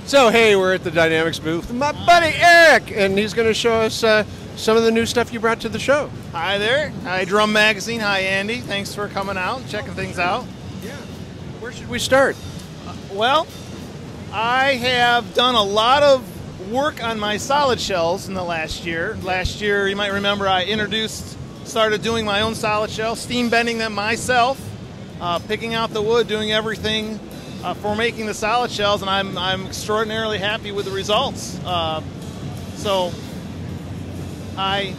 So, hey, we're at the Dynamicx booth. My buddy Eric, and he's going to show us some of the new stuff you brought to the show. Hi there. Hi, Drum Magazine. Hi, Andy. Thanks for coming out and checking things out. Yeah. Where should we start? Well, I have done a lot of work on my solid shells in the last year. Last year, you might remember, I started doing my own solid shell, steam bending them myself, picking out the wood, doing everything for making the solid shells, and I'm extraordinarily happy with the results. So I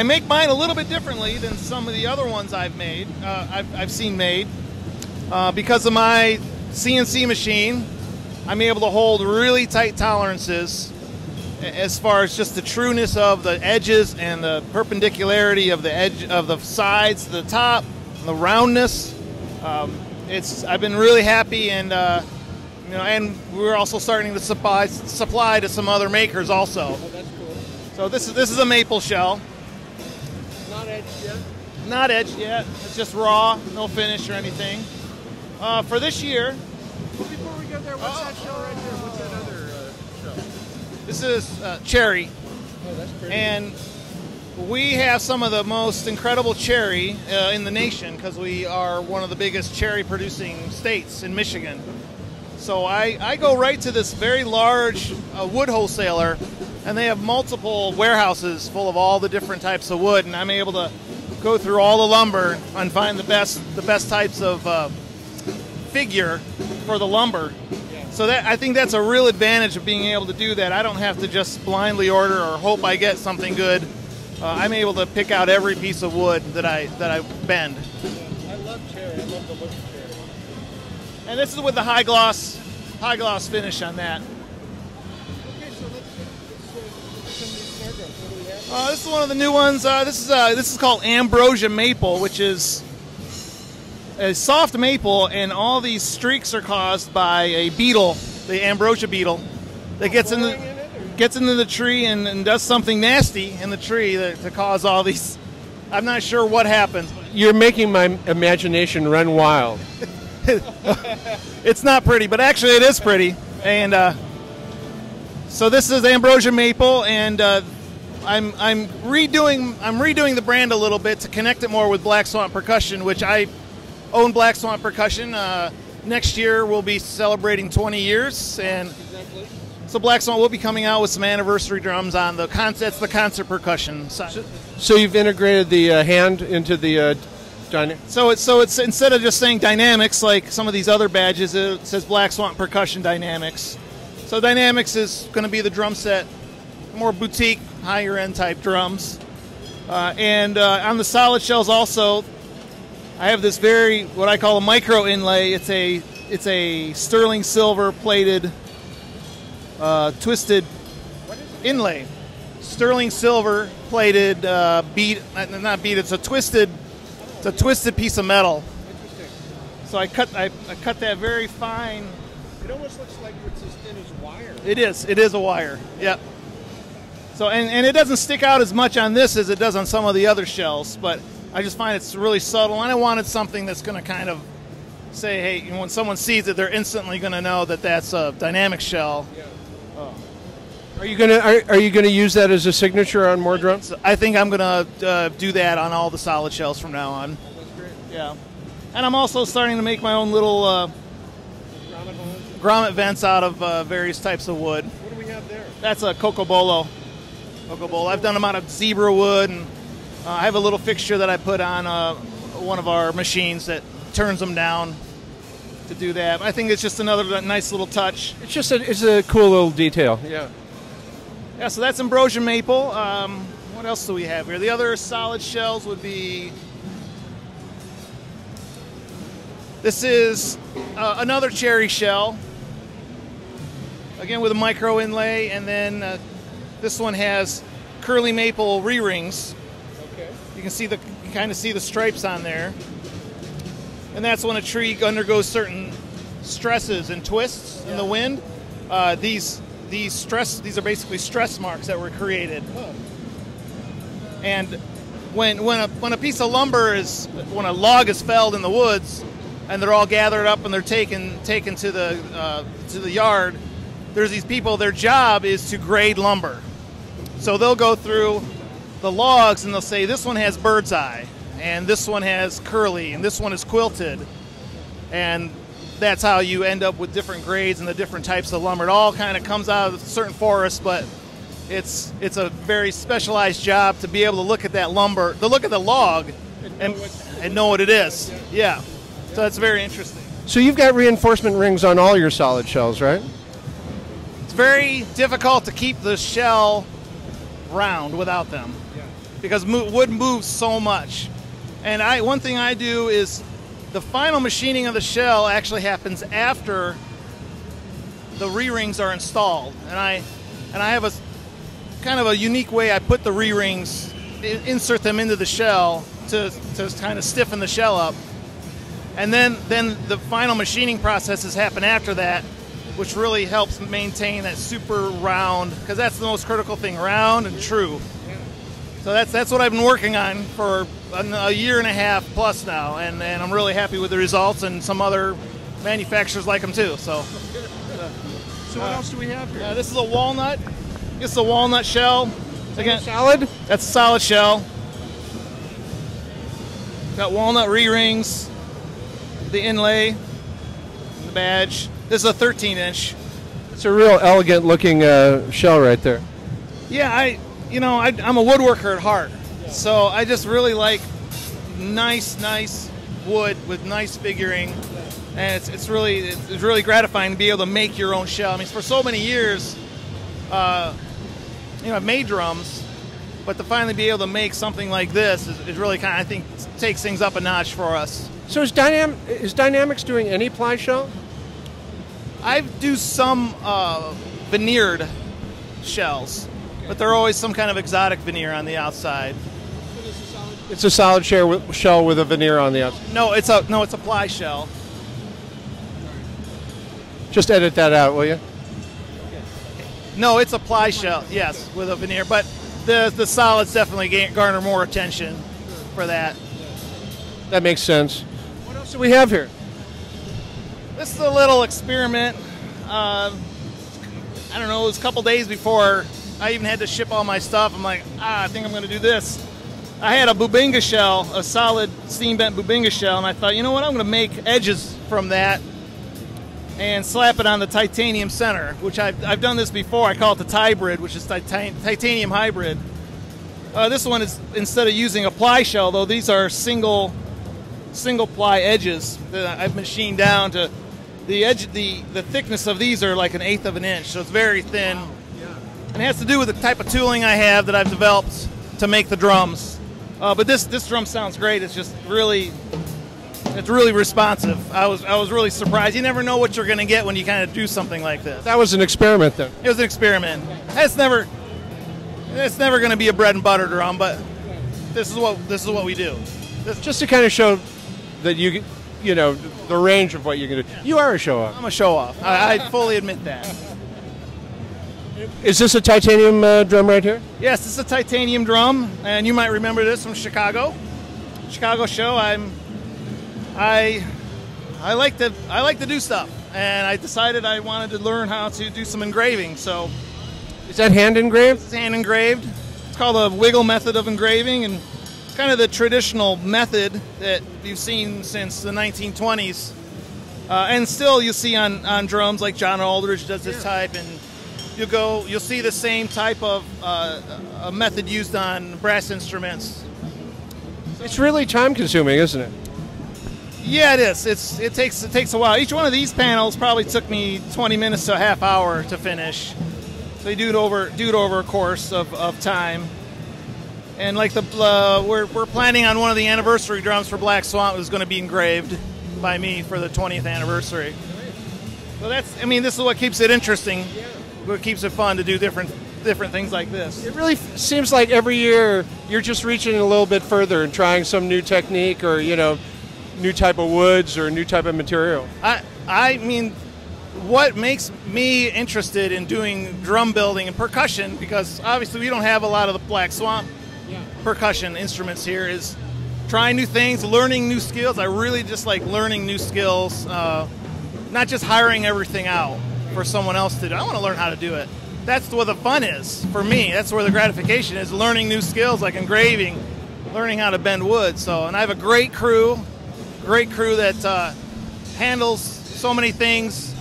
make mine a little bit differently than some of the other ones I've made. I've seen made because of my CNC machine. I'm able to hold really tight tolerances as far as just the trueness of the edges and the perpendicularity of the edge of the sides, the top, the roundness. I've been really happy, and and we're also starting to supply to some other makers also. Oh, that's cool. So this is a maple shell. Not edged yet? Not edged yet. It's just raw, no finish or anything. For this year. Well, before we go there, what's that shell right there? What's that other shell? This is cherry. Oh, that's pretty. And we have some of the most incredible cherry in the nation because we are one of the biggest cherry producing states in Michigan. So I go right to this very large wood wholesaler, and they have multiple warehouses full of all the different types of wood, and I'm able to go through all the lumber and find the best types of figure for the lumber. Yeah. So I think that's a real advantage of being able to do that. I don't have to just blindly order or hope I get something good. I'm able to pick out every piece of wood that I bend. Yeah, I love cherry. I love the look of cherry. And this is with the high gloss finish on that. Okay, so let's look at some of these snare drums. What do we have? This is one of the new ones. This is called Ambrosia Maple, which is a soft maple, and all these streaks are caused by a beetle, the ambrosia beetle, that gets into the tree and does something nasty in the tree to cause all these. I'm not sure what happens. You're making my imagination run wild. It's not pretty, but actually it is pretty. And so this is ambrosia maple, and I'm redoing the brand a little bit to connect it more with Black Swamp Percussion, which I own. Black Swamp Percussion. Next year we'll be celebrating 20 years, and Exactly. so Black Swamp will be coming out with some anniversary drums on the concert percussion side. So you've integrated the hand into the So it's instead of just saying Dynamicx like some of these other badges, it says Black Swamp Percussion Dynamicx. So Dynamicx is going to be the drum set, more boutique, higher end type drums. And on the solid shells also, I have this what I call a micro inlay. It's a sterling silver plated twisted inlay. Sterling silver plated bead, not bead. It's a twisted piece of metal. Interesting. So I cut that very fine. It almost looks like it's as thin as wire. It is a wire. Yep. So and it doesn't stick out as much on this as it does on some of the other shells, but I just find it's really subtle, and I wanted something that's going to kind of say, hey, when someone sees it, they're instantly going to know that that's a Dynamicx shell. Yeah. Are you gonna use that as a signature on more drums? I think I'm going to do that on all the solid shells from now on. That's great. Yeah. And I'm also starting to make my own little grommet vents out of various types of wood. What do we have there? That's a cocobolo. I've done them out of zebra wood, and I have a little fixture that I put on one of our machines that turns them down to do that. I think it's just another nice little touch. It's a cool little detail. Yeah. Yeah, so that's ambrosia maple. What else do we have here? The other solid shells would be... This is another cherry shell, again with a micro inlay, and then this one has curly maple re-rings. Okay. You can kind of see the stripes on there, and that's when a tree undergoes certain stresses and twists in the wind. These are basically stress marks that were created. Oh. And when a piece of lumber when a log is felled in the woods, and they're all gathered up and they're taken to the yard, there's these people, their job is to grade lumber. So they'll go through the logs and they'll say, this one has bird's eye, and this one has curly, and this one is quilted. And that's how you end up with different grades and the different types of lumber. It all kind of comes out of certain forests, but it's a very specialized job to be able to look at that lumber, to look at the log and know what it is. Yeah. So that's very interesting. So you've got reinforcement rings on all your solid shells, right? It's very difficult to keep the shell round without them because wood moves so much. And one thing I do is the final machining of the shell actually happens after the re-rings are installed. And I have a kind of a unique way I put the re-rings, insert them into the shell to kind of stiffen the shell up. And then the final machining processes happen after that, which really helps maintain that super round, because that's the most critical thing, round and true. So that's what I've been working on for a year and a half plus now, and I'm really happy with the results, and some other manufacturers like them too. So what else do we have here? This is a walnut. This is a walnut shell. Again, solid? That's a solid shell. Got walnut re-rings, the inlay, the badge. This is a 13-inch. It's a real elegant looking shell right there. Yeah, I'm a woodworker at heart, so I just really like nice wood with nice figuring, and it's really gratifying to be able to make your own shell. I mean, for so many years, I've made drums, but to finally be able to make something like this is really kind of, I think, takes things up a notch for us. So is Dynamicx doing any ply shell? I do some veneered shells, but they're always some kind of exotic veneer on the outside. It's a solid shell with a veneer on the outside. No, it's a ply shell. Just edit that out, will you? No, it's a ply shell, yes, with a veneer, but the solids definitely garner more attention for that. That makes sense. What else do we have here? This is a little experiment. I don't know, it was a couple days before I even had to ship all my stuff. I'm like, I think I'm going to do this. I had a bubinga shell, a solid steam bent bubinga shell, and I thought, you know what, I'm going to make edges from that and slap it on the titanium center, which I've done this before. I call it the Tybrid, which is titanium hybrid. This one is, instead of using a ply shell, though, these are single ply edges that I've machined down to the edge. The thickness of these are like 1/8 of an inch, so it's very thin. Wow. Yeah. And it has to do with the type of tooling I have that I've developed to make the drums. But this drum sounds great. It's just really responsive. I was really surprised. You never know what you're going to get when you kind of do something like this. That was an experiment, then. It was an experiment. It's never going to be a bread and butter drum, but this is what we do. Just to kind of show that you know the range of what you can do. You are a show-off. I'm a show-off. I fully admit that. Is this a titanium drum right here? Yes, this is a titanium drum, and you might remember this from Chicago show. I like to do stuff, and I decided I wanted to learn how to do some engraving. So, is that hand engraved? It's hand engraved. It's called a wiggle method of engraving, and it's kind of the traditional method that you've seen since the 1920s, and still you see on drums, like John Aldridge does this type, and you'll see the same type of a method used on brass instruments. It's really time consuming, isn't it? Yeah, it is. It takes a while. Each one of these panels probably took me 20 minutes to a half hour to finish. So you do it over a course of time. And like we're planning on one of the anniversary drums for Black Swamp was going to be engraved by me for the 20th anniversary. So this is what keeps it interesting. What keeps it fun to do different things like this. It really seems like every year you're just reaching a little bit further and trying some new technique, or new type of woods or new type of material. I mean, what makes me interested in doing drum building and percussion, because obviously we don't have a lot of the Black Swamp percussion instruments here, is trying new things, learning new skills. I really just like learning new skills, not just hiring everything out. for someone else to do. I want to learn how to do it. That's where the fun is for me. That's where the gratification is, learning new skills like engraving, learning how to bend wood. So, and I have a great crew that handles so many things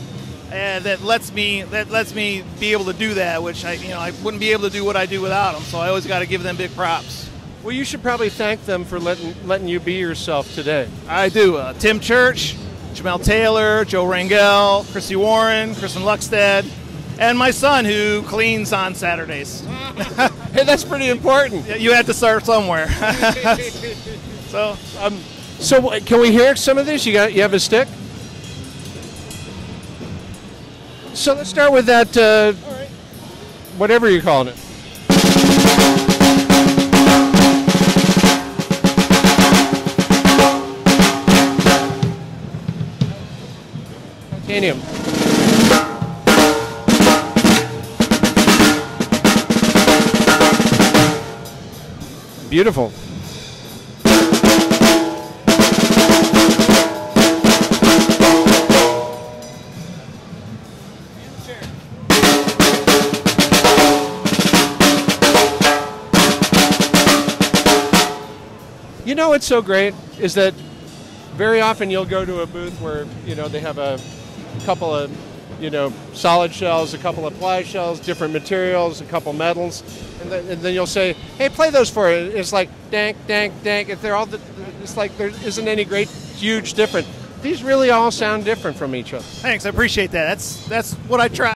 that lets me be able to do that, which I wouldn't be able to do what I do without them. So I always got to give them big props. Well, you should probably thank them for letting you be yourself today. I do. Tim Church, Jamel Taylor, Joe Rangel, Chrissy Warren, Kristen Luckstead, and my son who cleans on Saturdays. Hey, that's pretty important. You had to start somewhere. So can we hear some of this? You have a stick? So let's start with that, whatever you're calling it. Titanium. Beautiful. You know what's so great is that very often you'll go to a booth where they have a couple of solid shells, a couple of ply shells, different materials, a couple metals, and then you'll say, "Hey, play those for it." It's like dank, dank, dank. If they're all, it's like there isn't any great huge difference. These really all sound different from each other. Thanks, I appreciate that. That's what I try.